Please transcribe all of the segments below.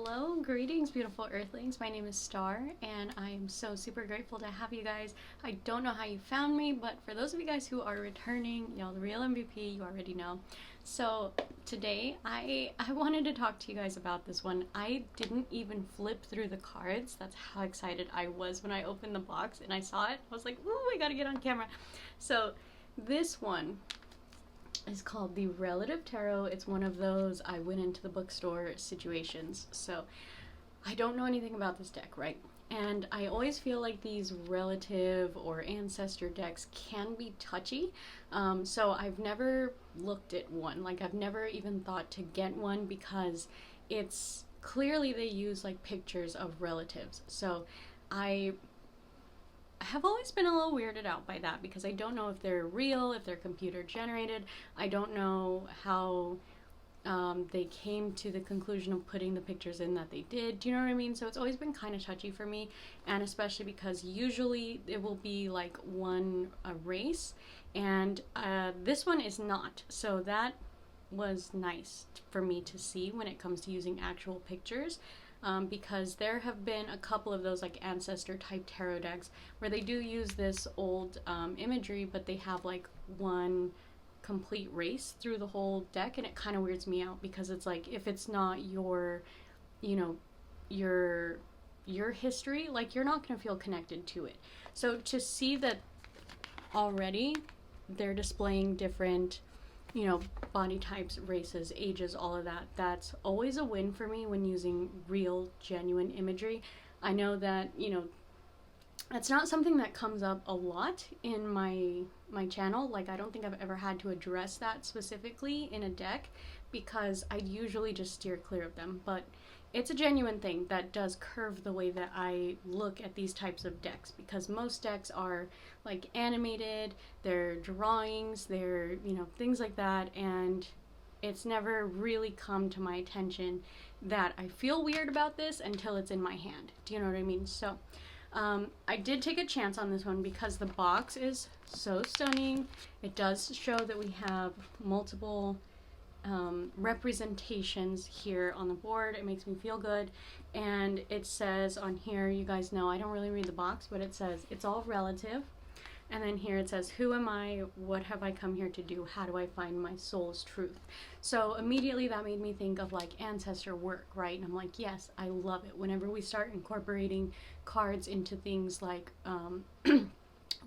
Hello, greetings, beautiful earthlings. My name is Star, and I am so super grateful to have you guys. I don't know how you found me, but for those of you guys who are returning, y'all, the real MVP, you already know. So today, I wanted to talk to you guys about this one. I didn't even flip through the cards. That's how excited I was when I opened the box and I saw it. I was like, ooh, I gotta get on camera. So this one is called the Relative Tarot. It's one of those I went into the bookstore situations. So I don't know anything about this deck, right? And I always feel like these relative or ancestor decks can be touchy. So I've never looked at one. Like, I've never even thought to get one because it's clearly they use like pictures of relatives. So I have always been a little weirded out by that because I don't know if they're real, if they're computer generated. I don't know how they came to the conclusion of putting the pictures in that they did. Do you know what I mean? So it's always been kind of touchy for me, and especially because usually it will be like one race, and this one is not. So that was nice for me to see when it comes to using actual pictures. Because there have been a couple of those like ancestor type tarot decks where they do use this old imagery, but they have like one complete race through the whole deck, and it kind of weirds me out because it's like, if it's not your, you know, your history, like, you're not going to feel connected to it. So to see that already they're displaying different, you know, body types, races, ages, all of that, that's always a win for me when using real, genuine imagery. I know that, you know, that's not something that comes up a lot in my channel. Like, I don't think I've ever had to address that specifically in a deck because I usually just steer clear of them. But it's a genuine thing that does curve the way that I look at these types of decks, because most decks are like animated, they're drawings, they're, you know, things like that, and it's never really come to my attention that I feel weird about this until it's in my hand. Do you know what I mean? So I did take a chance on this one because the box is so stunning. It does show that we have multiple representations here on the board. It makes me feel good. And it says on here, you guys know I don't really read the box, but it says it's all relative. And then here it says, who am I? What have I come here to do? How do I find my soul's truth? So immediately that made me think of like ancestor work, right? And I'm like, yes, I love it. Whenever we start incorporating cards into things like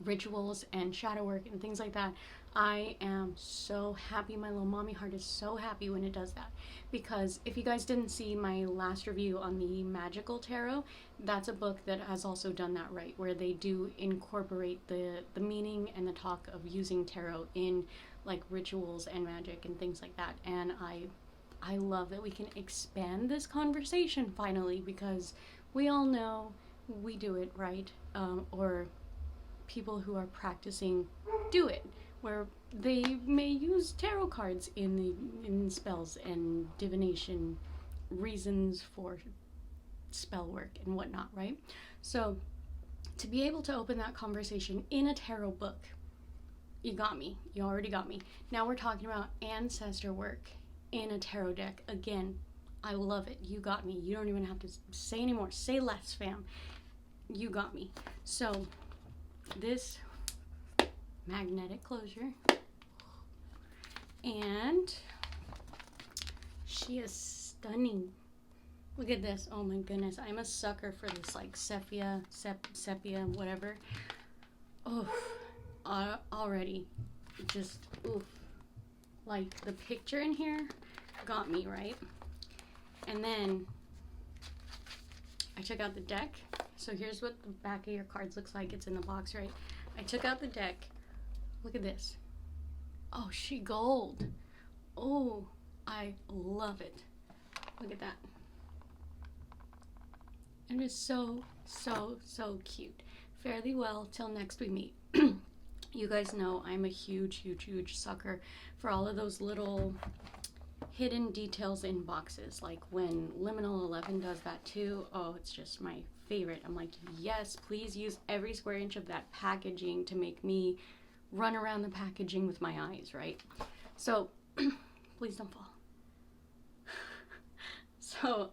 rituals and shadow work and things like that, I am so happy. My little mommy heart is so happy when it does that, because if you guys didn't see my last review on the magical tarot, that's a book that has also done that, right, where they do incorporate the meaning and the talk of using tarot in like rituals and magic and things like that. And I love that we can expand this conversation finally, because we all know we do it, right? Or people who are practicing do it, where they may use tarot cards in spells and divination reasons for spell work and whatnot, right? So to be able to open that conversation in a tarot book, you got me. You already got me. Now we're talking about ancestor work in a tarot deck. Again, I love it. You got me. You don't even have to say anymore. Say less, fam. You got me. So this magnetic closure, and she is stunning. Look at this. Oh my goodness, I'm a sucker for this like sepia, whatever. Oh, already just oof. Like, the picture in here got me, right? And then I took out the deck. So here's what the back of your cards looks like. It's in the box, right? I took out the deck. Look at this. Oh, she gold. Oh, I love it. Look at that. It is so, so, so cute. Fare thee well till next we meet. You guys know I'm a huge, huge, huge sucker for all of those little hidden details in boxes. Like when Liminal 11 does that too. Oh, it's just my favorite. I'm like, yes, please use every square inch of that packaging to make me run around the packaging with my eyes, right? So please don't fall. So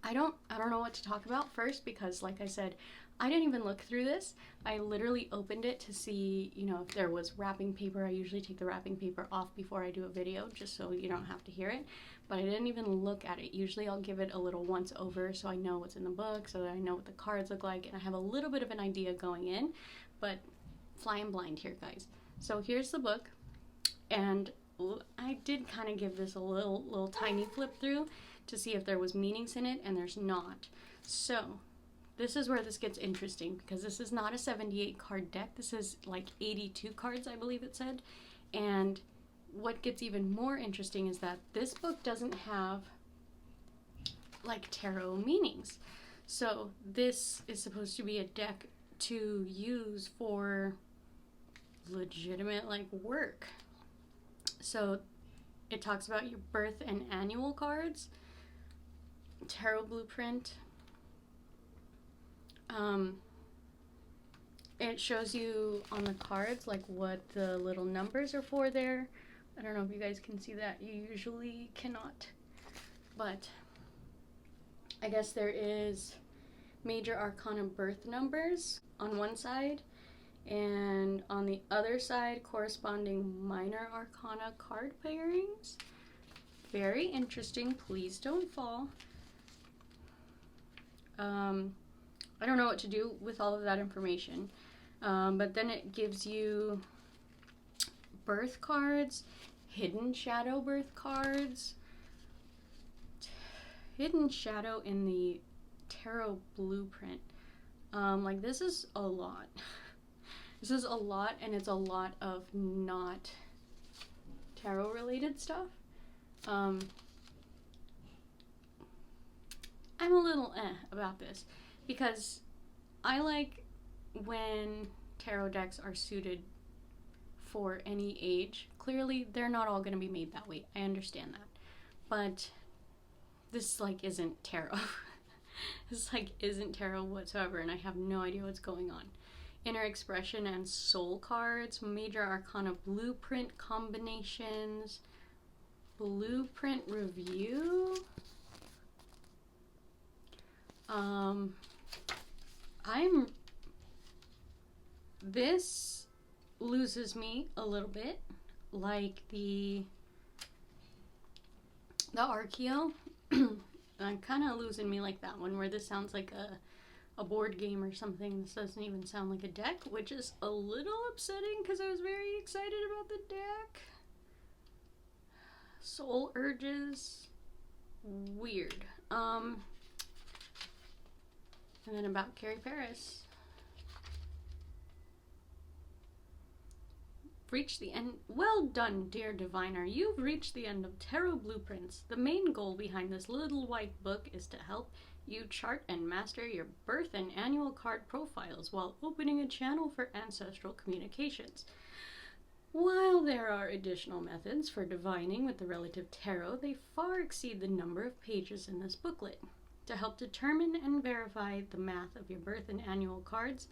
I don't know what to talk about first because, like I said, I didn't even look through this. I literally opened it to see, you know, if there was wrapping paper. I usually take the wrapping paper off before I do a video just so you don't have to hear it. But I didn't even look at it. Usually I'll give it a little once over so I know what's in the book, so that I know what the cards look like, and I have a little bit of an idea going in. But flying blind here, guys. So here's the book, and I did kind of give this a little tiny flip through to see if there was meanings in it, and there's not. So this is where this gets interesting, because this is not a 78 card deck. This is like 82 cards, I believe it said. And what gets even more interesting is that this book doesn't have like tarot meanings. So this is supposed to be a deck to use for legitimate like work. So it talks about your birth and annual cards, tarot blueprint. It shows you on the cards like what the little numbers are for there. I don't know if you guys can see that. You usually cannot. But I guess there is major arcana birth numbers on one side, and on the other side corresponding minor arcana card pairings. Very interesting. Please don't fall. I don't know what to do with all of that information, but then it gives you birth cards, hidden shadow birth cards, hidden shadow in the tarot blueprint. Like, this is a lot. This is a lot, and it's a lot of not tarot related stuff. I'm a little about this, because I like when tarot decks are suited for any age. Clearly, they're not all going to be made that way. I understand that. But this, like, isn't tarot. This, like, isn't tarot whatsoever, and I have no idea what's going on. Inner expression and soul cards, major arcana blueprint combinations, blueprint review. This loses me a little bit, like the Archeo. I'm kind of losing me like that one, where this sounds like a board game or something. This doesn't even sound like a deck, which is a little upsetting because I was very excited about the deck. Soul urges, weird. And then about Carrie Paris. Reached the end. Well done, dear diviner. You've reached the end of tarot blueprints. The main goal behind this little white book is to help you chart and master your birth and annual card profiles while opening a channel for ancestral communications. While there are additional methods for divining with the relative tarot, they far exceed the number of pages in this booklet. To help determine and verify the math of your birth and annual cards,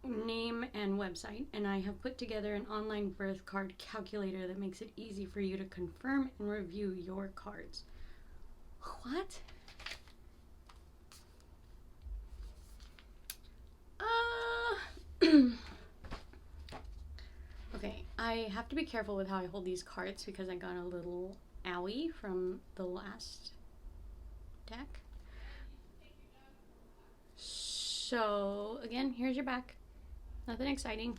name and website, and I have put together an online birth card calculator that makes it easy for you to confirm and review your cards. What? Okay, I have to be careful with how I hold these cards because I got a little owie from the last deck. So, again, here's your back. Nothing exciting.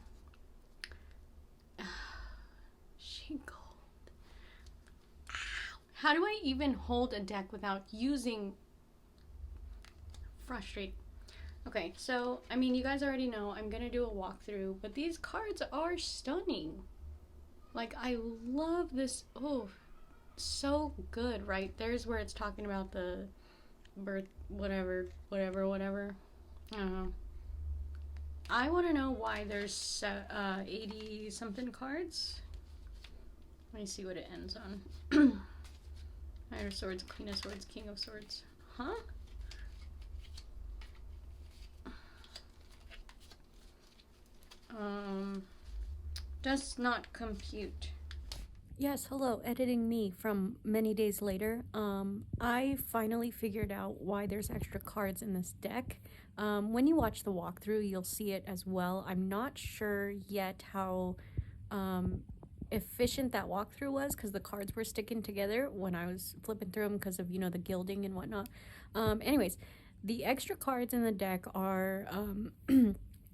She gold. Ow. How do I even hold a deck without using... Frustrate. Okay, so, I mean, you guys already know I'm gonna do a walkthrough, but these cards are stunning. Like, I love this. Oh, so good, right? There's where it's talking about the birth, whatever. I don't know. I want to know why there's 80 something cards. Let me see what it ends on. Knight of Swords, Queen of Swords, King of Swords. Huh? Does not compute. Yes, hello, editing me from many days later. I finally figured out why there's extra cards in this deck. When you watch the walkthrough, you'll see it as well. I'm not sure yet how um, efficient that walkthrough was because the cards were sticking together when I was flipping through them because of, you know, the gilding and whatnot. Anyways, the extra cards in the deck are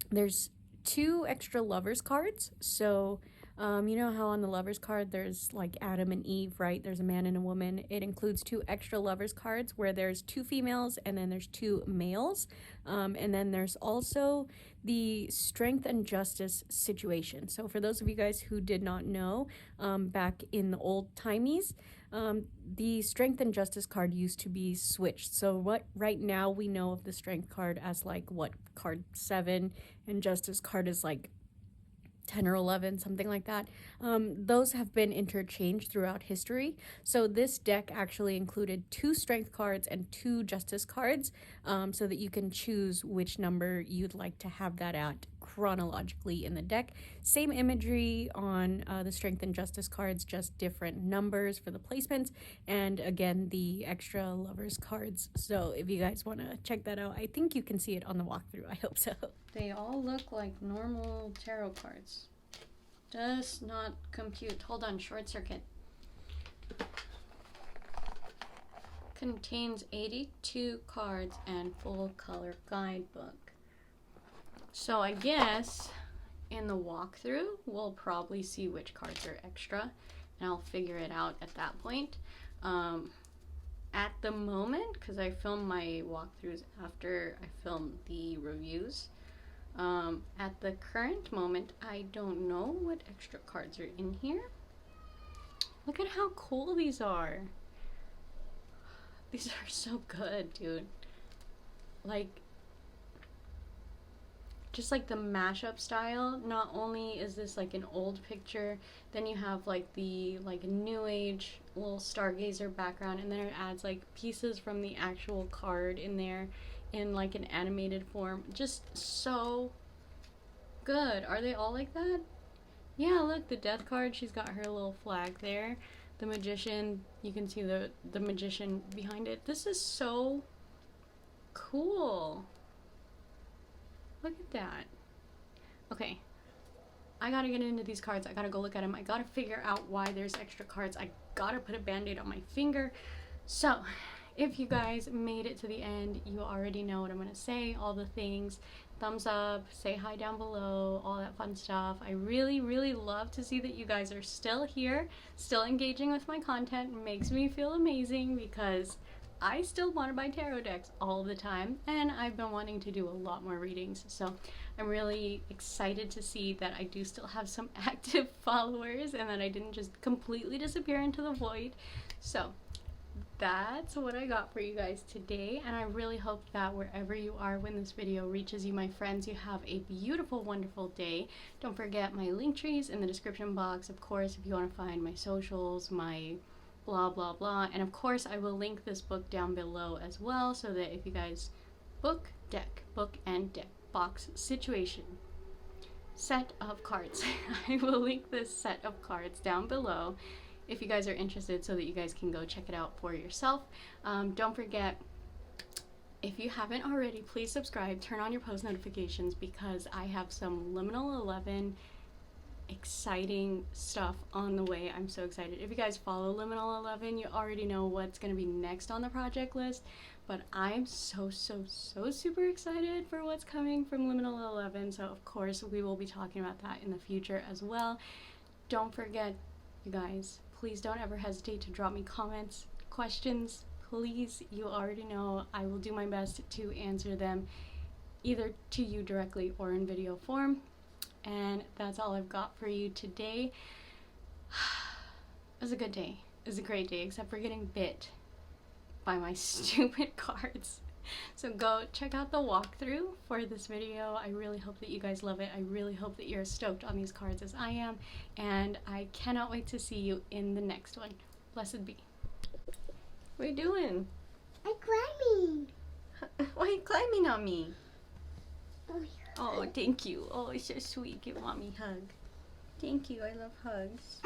there's two extra lovers cards. So you know how on the lovers card there's like Adam and Eve, right? There's a man and a woman. It includes two extra lovers cards where there's two females and then there's two males. And then there's also the strength and justice situation. So for those of you guys who did not know, back in the old timies, the strength and justice card used to be switched. So what right now we know of the strength card as like what card 7 and justice card is like 10 or 11, something like that. Those have been interchanged throughout history. So this deck actually included 2 strength cards and 2 justice cards, so that you can choose which number you'd like to have that at chronologically in the deck. Same imagery on the strength and justice cards, just different numbers for the placements, and again the extra lovers cards. So if you guys want to check that out, I think you can see it on the walkthrough. I hope so. They all look like normal tarot cards. Does not compute. Hold on, short circuit. Contains 82 cards and full color guidebook. So I guess in the walkthrough, we'll probably see which cards are extra, and I'll figure it out at that point. At the moment, because I film my walkthroughs after I film the reviews, at the current moment, I don't know what extra cards are in here. Look at how cool these are. These are so good, dude. Like, just like the mashup style. Not only is this like an old picture, then you have like the new age little stargazer background, and then it adds like pieces from the actual card in there in like an animated form. Just so good. Are they all like that? Yeah, look, the death card, she's got her little flag there. The magician, you can see the magician behind it. This is so cool. Look at that. Okay, I gotta get into these cards. I gotta go look at them. I gotta figure out why there's extra cards. I gotta put a band-aid on my finger. So, if you guys made it to the end, you already know what I'm gonna say, all the things. Thumbs up, say hi down below, all that fun stuff. I really, really love to see that you guys are still here, still engaging with my content. It makes me feel amazing because I still want to buy tarot decks all the time, and I've been wanting to do a lot more readings, so I'm really excited to see that I do still have some active followers and that I didn't just completely disappear into the void. So that's what I got for you guys today, and I really hope that wherever you are when this video reaches you, my friends, you have a beautiful, wonderful day. Don't forget my link trees in the description box, of course, if you want to find my socials, my blah blah blah, and of course I will link this book down below as well, so that if you guys book and deck box situation set of cards I will link this set of cards down below if you guys are interested, so that you guys can go check it out for yourself. Don't forget, if you haven't already, please subscribe, turn on your post notifications, because I have some Liminal 11 exciting stuff on the way. I'm so excited. If you guys follow Liminal 11, you already know what's going to be next on the project list, but I'm so super excited for what's coming from Liminal 11, so of course we will be talking about that in the future as well. Don't forget, you guys, please don't ever hesitate to drop me comments, questions, please. You already know I will do my best to answer them, either to you directly or in video form. And that's all I've got for you today. It was a good day. It was a great day, except for getting bit by my stupid cards. So go check out the walkthrough for this video. I really hope that you guys love it. I really hope that you're as stoked on these cards as I am. And I cannot wait to see you in the next one. Blessed be. What are you doing? I'm climbing. Why are you climbing on me? Oh, Oh, thank you. Oh, it's so sweet. Give mommy a hug. Thank you. I love hugs.